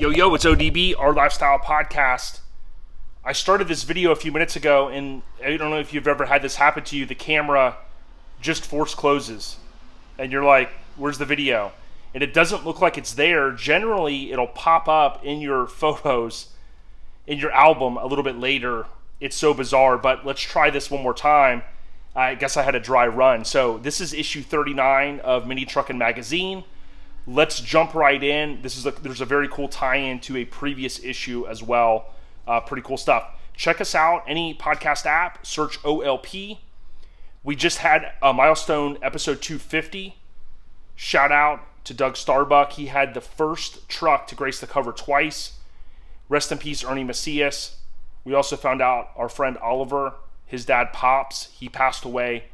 Yo, it's ODB, Our Lifestyle Podcast. I started this video a few minutes ago, and I don't know if you've ever had this happen to you. The camera just force closes, and you're like, where's the video? And it doesn't look like it's there. Generally, it'll pop up in your photos, in your album a little bit later. It's so bizarre, but let's try this one more time. I guess I had a dry run. So this is issue 39 of Mini Truckin Magazine. Let's jump right in. There's a very cool tie-in to a previous issue as well. Pretty cool stuff. Check us out. Any podcast app, search OLP. We just had a milestone episode 250. Shout out to Doug Starbuck. He had the first truck to grace the cover twice. Rest in peace, Ernie Macias. We also found out our friend Oliver, his dad Pops, he passed away.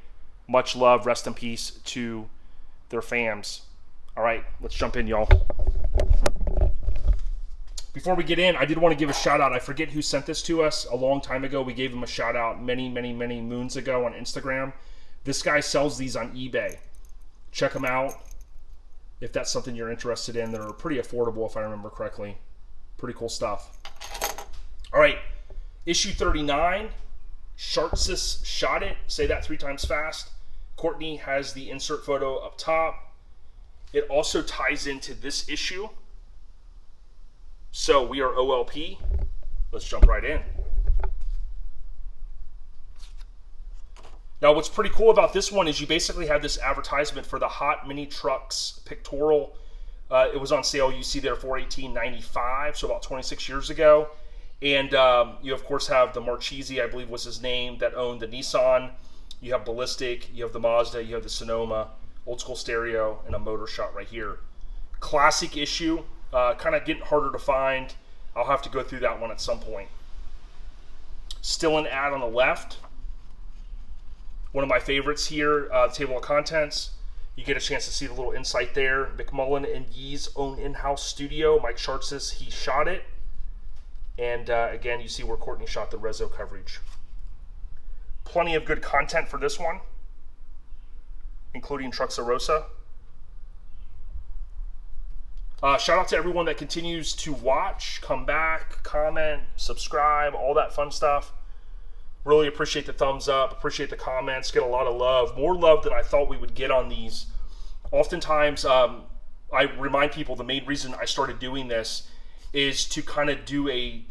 Much love, rest in peace to their fams. All right, let's jump in, y'all. Before we get in, I did want to give a shout out. I forget who sent this to us a long time ago. We gave him a shout out many moons ago on Instagram. This guy sells these on eBay. Check them out if that's something you're interested in. They're pretty affordable if I remember correctly. Pretty cool stuff. All right, issue 39, Shartsis shot it. Say that 3 times fast. Courtney has the insert photo up top. It also ties into this issue. So we are OLP. Let's jump right in. Now what's pretty cool about this one is you basically have this advertisement for the Hot Mini Trux Pictorial. It was on sale, you see there, for $18.95, so about 26 years ago. And you of course have the Marchese, I believe was his name, that owned the Nissan. You have Ballistic, you have the Mazda, you have the Sonoma, old school stereo, and a motor shot right here. Classic issue, kind of getting harder to find. I'll have to go through that one at some point. Still an ad on the left. One of my favorites here, the table of contents. You get a chance to see the little insight there. McMullen and Yee's own in-house studio. Mike Shartsis, he shot it. And again, you see where Courtney shot the reso coverage. Plenty of good content for this one, including truxarossa. Shout out to everyone that continues to watch, come back, comment, subscribe, all that fun stuff. Really appreciate the thumbs up, appreciate the comments, get a lot of love. More love than I thought we would get on these. Oftentimes, I remind people the main reason I started doing this is to kind of do a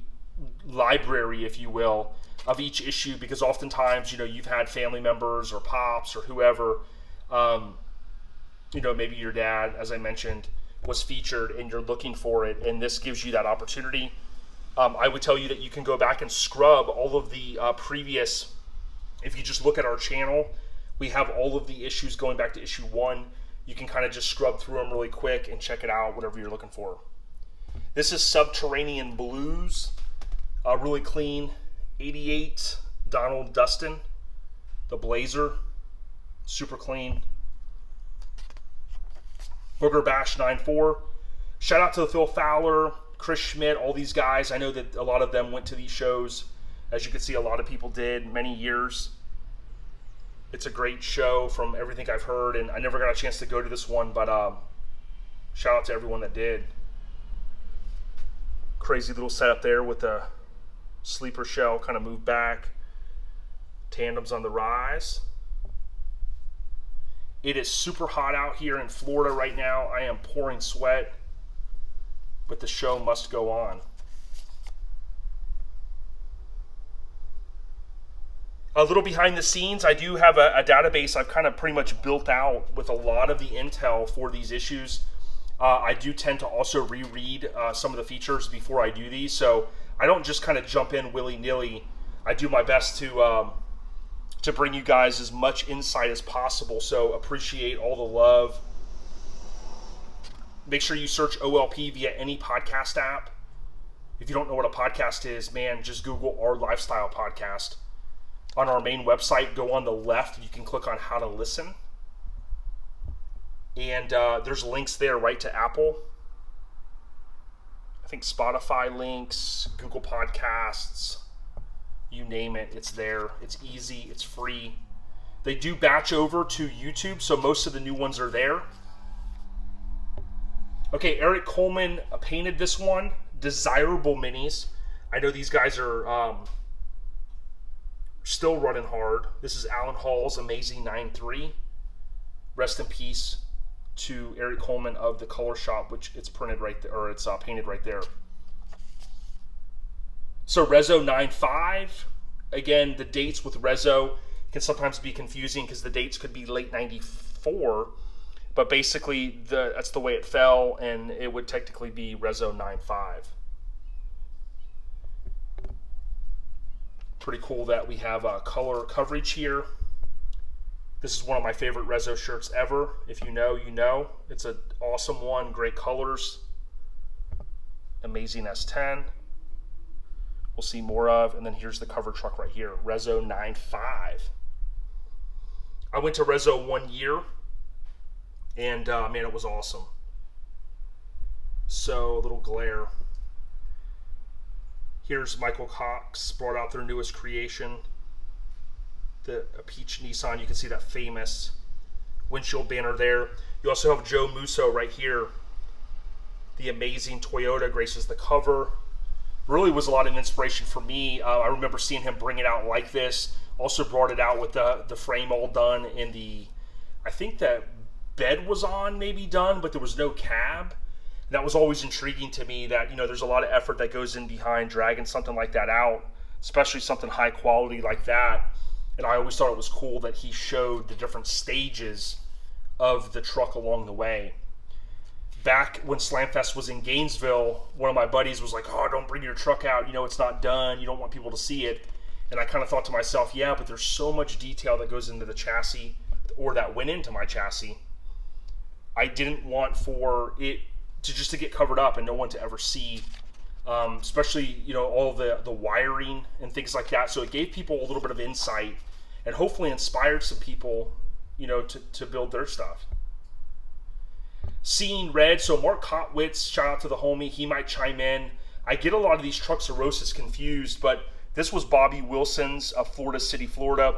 library, if you will, of each issue, because oftentimes, you know, you've had family members or pops or whoever, you know, maybe your dad, as I mentioned, was featured and you're looking for it, and this gives you that opportunity. I would tell you that you can go back and scrub all of the previous, if you just look at our channel, we have all of the issues going back to issue 1. You can kind of just scrub through them really quick and check it out, whatever you're looking for. This is Subterranean Blues, really clean, 88 Donald Dustin, the Blazer, super clean. Booger Bash 9.4. Shout out to Phil Fowler, Chris Schmidt, all these guys. I know that a lot of them went to these shows. As you can see, a lot of people did, many years. It's a great show from everything I've heard, and I never got a chance to go to this one, but shout out to everyone that did. Crazy little setup there with the sleeper shell kind of moved back. Tandems on the rise. It is super hot out here in Florida right now. I am pouring sweat, but the show must go on. A little behind the scenes, I do have a database I've kind of pretty much built out with a lot of the intel for these issues. I do tend to also reread some of the features before I do these, so I don't just kind of jump in willy-nilly. I do my best to bring you guys as much insight as possible, so appreciate all the love. Make sure you search OLP via any podcast app. If you don't know what a podcast is, man, just Google Our Lifestyle Podcast. On our main website, go on the left, you can click on how to listen. And there's links there right to Apple. I think Spotify links, Google Podcasts, you name it, it's there. It's easy, it's free. They do batch over to YouTube, so most of the new ones are there. Okay, Eric Coleman painted this one. desirable minis. I know these guys are still running hard. This is Alan Hall's Amazing 9.3. Rest in peace to Eric Coleman of the Kolor shop, which it's printed right there, or it's painted right there. So Rezo 9.5. Again, the dates with Rezo can sometimes be confusing because the dates could be late 94, but basically that's the way it fell, and it would technically be Rezo 9.5. Pretty cool that we have a color coverage here. This is one of my favorite Rezo shirts ever. If you know, you know. It's an awesome one, great colors. Amazing S10. We'll see more of, and then here's the cover truck right here, Rezo 9.5. I went to Rezo 1 year, and man, it was awesome. So, a little glare. Here's Michael Cox, brought out their newest creation, a peach Nissan. You can see that famous windshield banner there. You also have Joe Musso right here. The amazing Toyota graces the cover. Really was a lot of inspiration for me. I remember seeing him bring it out like this. Also brought it out with the frame all done in the, I think that bed was on, maybe done, but there was no cab. That was always intriguing to me, that, you know, there's a lot of effort that goes in behind dragging something like that out, especially something high quality like that. And I always thought it was cool that he showed the different stages of the truck along the way. Back when Slamfest was in Gainesville, one of my buddies was like, oh, don't bring your truck out, you know, it's not done, you don't want people to see it. And I kind of thought to myself, yeah, but there's so much detail that goes into the chassis, or that went into my chassis. I didn't want for it to get covered up and no one to ever see, especially, you know, all the wiring and things like that. So it gave people a little bit of insight and hopefully inspired some people, you know, to build their stuff. Seeing red, so Mark Kotwitz, shout out to the homie, he might chime in. I get a lot of these truxarossas confused, but this was Bobby Wilson's of Florida City, Florida.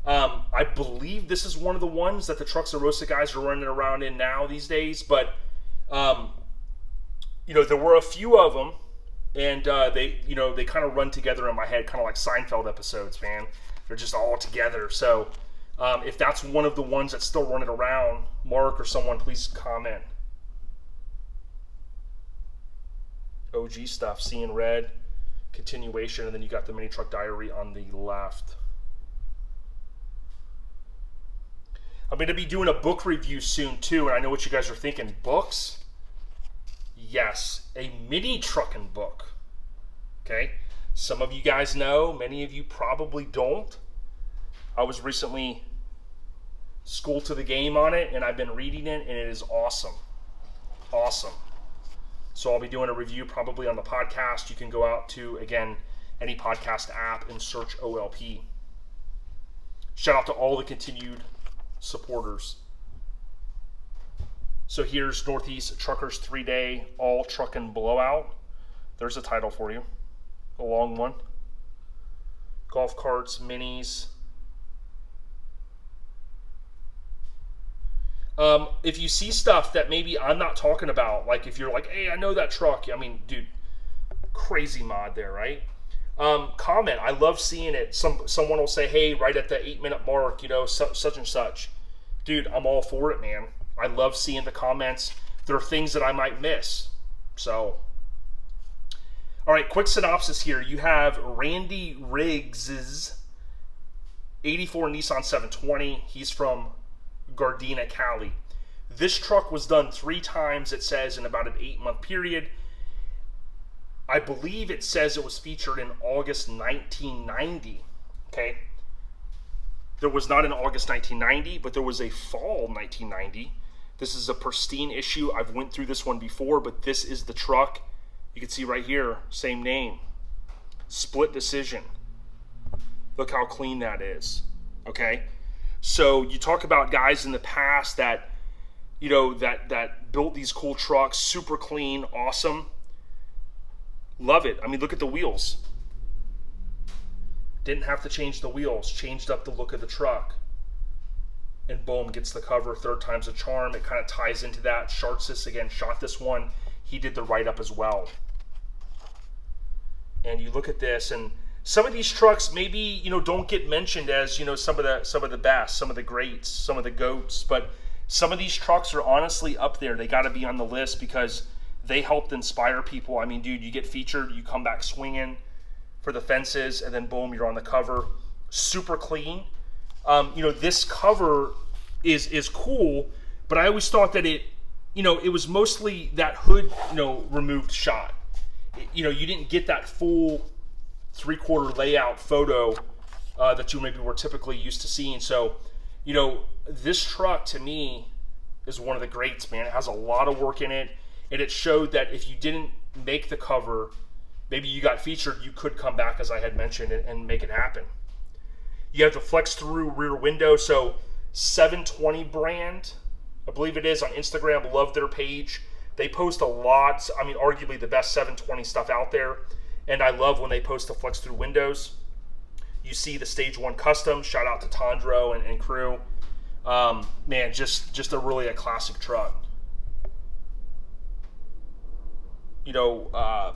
I believe this is one of the ones that the truxarossa guys are running around in now these days, but you know, there were a few of them, and they kind of run together in my head, kind of like Seinfeld episodes, man. They're just all together. So if that's one of the ones that's still running around, Mark or someone, please comment. OG stuff, Seeing Red, continuation, and then you got the Mini Truck Diary on the left. I'm going to be doing a book review soon too, and I know what you guys are thinking. Books? Yes, a mini trucking book. Okay? Some of you guys know, many of you probably don't. I was recently schooled to the game on it, and I've been reading it, and it is awesome. Awesome. So I'll be doing a review probably on the podcast. You can go out to, again, any podcast app and search OLP. Shout out to all the continued supporters. So here's Northeast Truckers 3-Day All Truckin' Blowout. There's a title for you. A long one. Golf carts, minis. If you see stuff that maybe I'm not talking about, like if you're like, hey, I know that truck. I mean, dude, crazy mod there, right? Comment. I love seeing it. Someone will say, hey, right at the 8-minute mark, you know, such and such. Dude, I'm all for it, man. I love seeing the comments. There are things that I might miss. So, all right, quick synopsis here. You have Randy Riggs's 84 Nissan 720. He's from Gardena, Cali. This truck was done 3 times, it says, in about an 8-month period. I believe it says it was featured in August 1990. Okay. There was not an August 1990, but there was a fall 1990. This is a pristine issue. I've went through this one before, but this is the truck. You can see right here, same name. Split decision. Look how clean that is. Okay. So you talk about guys in the past that, you know, that built these cool trucks, super clean, awesome. Love it. I mean, look at the wheels. Didn't have to change the wheels. Changed up the look of the truck. And boom, gets the cover. 3rd time's a charm. It kind of ties into that. Shartsis, again, shot this one. He did the write-up as well. and you look at this, and some of these trucks maybe, you know, don't get mentioned as, you know, some of the best, some of the greats, some of the goats, but some of these trucks are honestly up there. They got to be on the list because they helped inspire people. I mean, dude, you get featured, you come back swinging for the fences, and then boom, you're on the cover. Super clean. You know, this cover is cool, but I always thought that it, you know, it was mostly that hood, you know, removed shot. You know, you didn't get that full 3/4 layout photo that you maybe were typically used to seeing. So, you know, this truck to me is one of the greats, man. It has a lot of work in it, and it showed that if you didn't make the cover, maybe you got featured, you could come back, as I had mentioned, and make it happen. You have the flex through rear window, so 720 brand, I believe it is, on Instagram. Love their page. They post a lot. I mean, arguably the best 720 stuff out there. And I love when they post the flex through windows. You see the Stage 1 custom. Shout out to Tondro and crew. Man, just a classic truck. You know,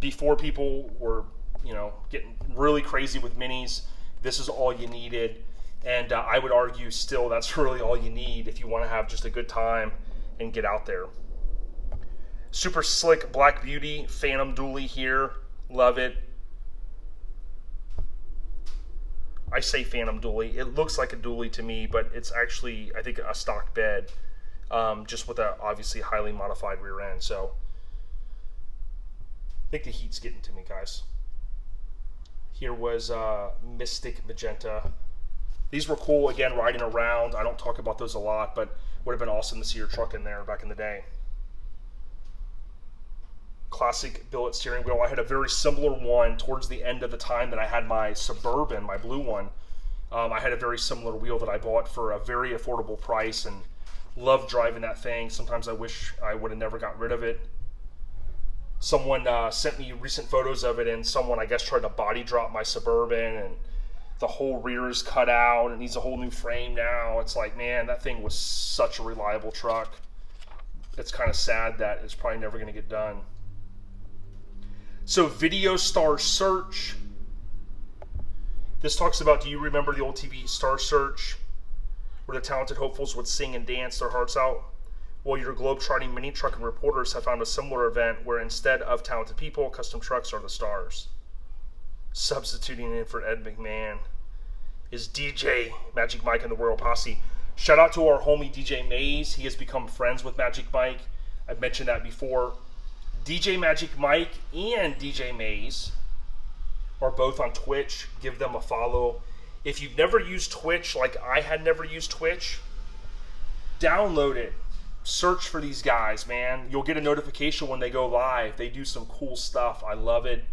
before people were, you know, getting really crazy with minis, this is all you needed. And I would argue still that's really all you need if you want to have just a good time and get out there. Super slick Black Beauty Phantom dually here. Love it. I say Phantom dually. It looks like a dually to me, but it's actually, I think, a stock bed, just with a obviously highly modified rear end. So I think the heat's getting to me, guys. Here was Mystic Magenta. These were cool, again, riding around. I don't talk about those a lot, but would have been awesome to see your truck in there back in the day. Classic billet steering wheel. I had a very similar one towards the end of the time that I had my Suburban, my blue one. I had a very similar wheel that I bought for a very affordable price and loved driving that thing. Sometimes I wish I would have never got rid of it. Someone sent me recent photos of it, and someone, I guess, tried to body drop my Suburban, and the whole rear is cut out and needs a whole new frame now. It's like, man, that thing was such a reliable truck. It's kind of sad that it's probably never going to get done. So, Video Star Search. This talks about, do you remember the old TV Star Search, where the talented hopefuls would sing and dance their hearts out? Well, your globe-trotting mini truck and reporters have found a similar event where instead of talented people, custom trucks are the stars. Substituting in for Ed McMahon is DJ Magic Mike and the Royal Posse. Shout out to our homie DJ Maze. He has become friends with Magic Mike. I've mentioned that before. DJ Magic Mike and DJ Maze are both on Twitch. Give them a follow. If you've never used Twitch, like I had never used Twitch, download it. Search for these guys, man. You'll get a notification when they go live. They do some cool stuff. I love it.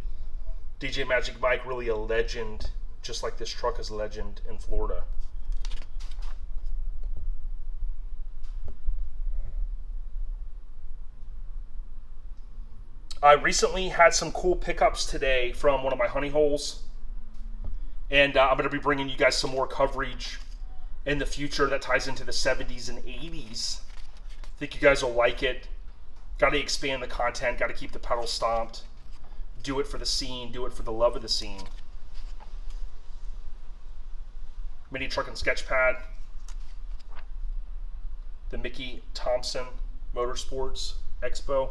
DJ Magic Mike, really a legend, just like this truck is a legend in Florida. I recently had some cool pickups today from one of my honey holes, and I'm going to be bringing you guys some more coverage in the future that ties into the 70s and 80s. I think you guys will like it. Got to expand the content, got to keep the pedal stomped. Do it for the scene, do it for the love of the scene. Mini Truckin Sketchpad. The Mickey Thompson Motorsports Expo.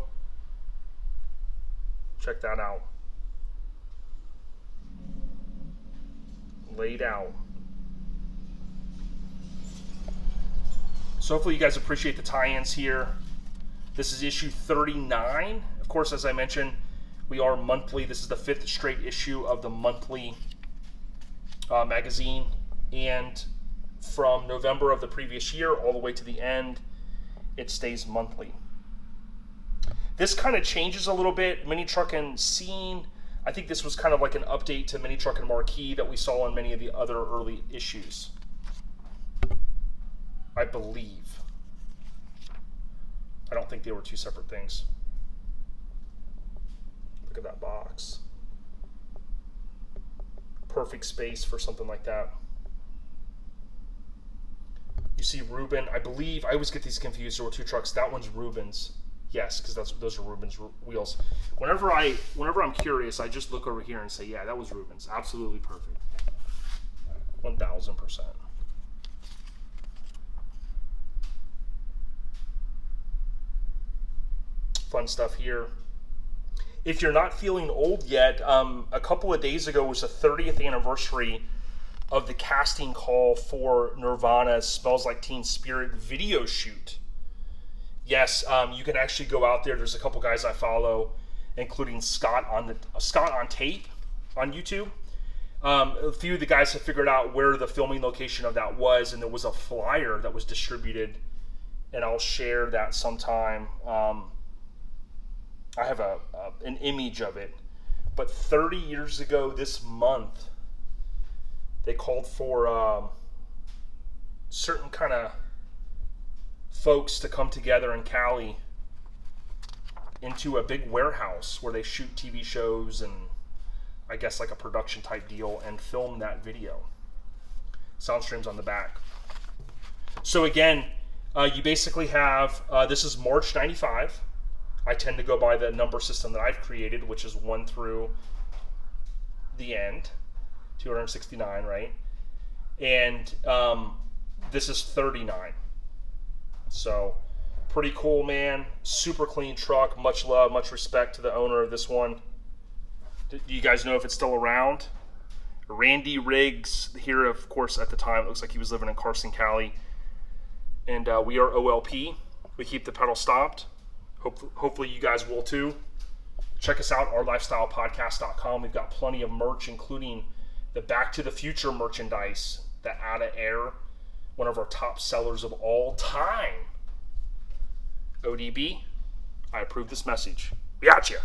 Check that out. Laid out. So hopefully you guys appreciate the tie-ins here. This is issue 39. Of course, as I mentioned, we are monthly. This is the 5th straight issue of the monthly magazine. And from November of the previous year all the way to the end, it stays monthly. This kind of changes a little bit. Mini Truckin Scene, I think this was kind of like an update to Mini Truckin Marquee that we saw in many of the other early issues, I believe. I don't think they were two separate things. Look at that box. Perfect space for something like that. You see Ruben, I believe, I always get these confused. There were two trucks. That one's Ruben's. Yes, because those are Rubens wheels. Whenever I'm curious, I just look over here and say, yeah, that was Rubens. Absolutely perfect. 1000%. Fun stuff here. If you're not feeling old yet, a couple of days ago was the 30th anniversary of the casting call for Nirvana's Smells Like Teen Spirit video shoot. Yes, you can actually go out there. There's a couple guys I follow, including Scott on Tape on YouTube. A few of the guys have figured out where the filming location of that was, and there was a flyer that was distributed, and I'll share that sometime. I have an image of it. But 30 years ago this month, they called for certain kind of folks to come together in Cali into a big warehouse where they shoot TV shows and I guess like a production type deal and film that video. Sound streams on the back. So again, you basically have, this is March 95. I tend to go by the number system that I've created, which is 1 through the end, 269, right? And this is 39. So pretty cool, man. Super clean truck. Much love, much respect to the owner of this one. Do you guys know if it's still around? Randy Riggs here, of course, at the time, it looks like he was living in Carson, Cali. And we are OLP. We keep the pedal stopped. Hopefully you guys will too. Check us out, ourlifestylepodcast.com. We've got plenty of merch, including the Back to the Future merchandise, the Ada Air, one of our top sellers of all time. ODB, I approve this message. We got you.